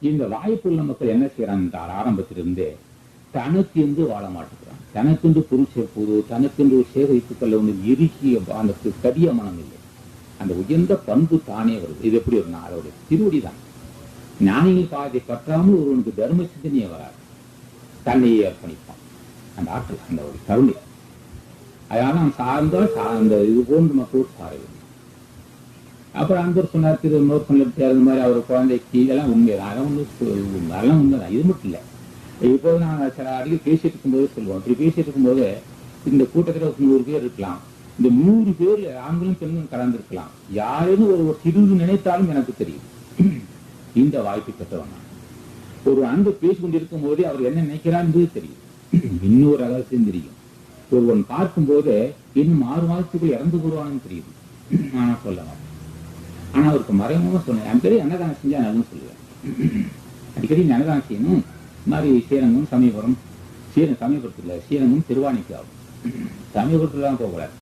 இந்த வாய்ப்புள்ள மக்கள் என்ன செய்யறாங்க ஆரம்பத்திலிருந்தே தனக்கு என்று வாழ மாட்டேங்கிறான். தனக்கென்று பொருள் சேர்ப்பது, தனக்கென்று சேகரித்துக் கொள்ள ஒன்று இறுக்கிய அந்த கடிய மனம் இல்லை. அந்த உயர்ந்த பண்பு தானே வருது. இது எப்படி ஒரு அதோடைய திருவடி தான். ஞானிகள் பாதை பற்றாமல் ஒருவனுக்கு தர்ம சிந்தனையே வராது. தன்னையே அர்ப்பணிப்பான். அந்த ஆற்றல், அந்த ஒரு கருணை. அதனால நாம் சார்ந்த இது போன்று மக்களோடு சார வேண்டும். அப்புறம் அன்பர் சொன்னார், திரு நோக்கல் மாதிரி அவர் குழந்தைக்கு இதெல்லாம் உண்மைதான். அதெல்லாம் உண்மைதான். இது மட்டும் இல்லை. இப்போது நான் சில அடிக்கடி பேசிட்டு இருக்கும்போது சொல்லுவோம். இப்படி பேசிட்டு இருக்கும்போது இந்த கூட்டத்தில் 100 பேர் இருக்கலாம். இந்த 100 பேர் ஆண்களும் பெண்களும் கலந்திருக்கலாம். யாருன்னு ஒரு சிறிது நினைத்தாலும் எனக்கு தெரியும். இந்த வாய்ப்பு பெற்றவன் ஒரு அன்பு பேசிக்கொண்டிருக்கும் போதே அவர் என்ன நினைக்கிறார் என்பது தெரியும். இன்னொரு ரகசியம் தெரியும். ஒருவன் பார்க்கும் போது இன்னும் 6 மாதத்துக்குள் இறந்து போடுவான்னு தெரியுது. ஆனா சொல்ல மாட்டேன். ஆனா அவருக்கு மறைமுகமா சொன்னேன். என் பேரு அன்னதானம் செஞ்சா நல்லதுன்னு சொல்லுவேன். அடிக்கடி அன்னதானம் செய்யணும். இந்த மாதிரி ஸ்ரீரங்கம், சமயபுரம், சமயபுரத்தில் ஸ்ரீரங்கம், திருவாணிக்கு ஆகும். சமயபுரத்துல தான் போகக்கூடாது.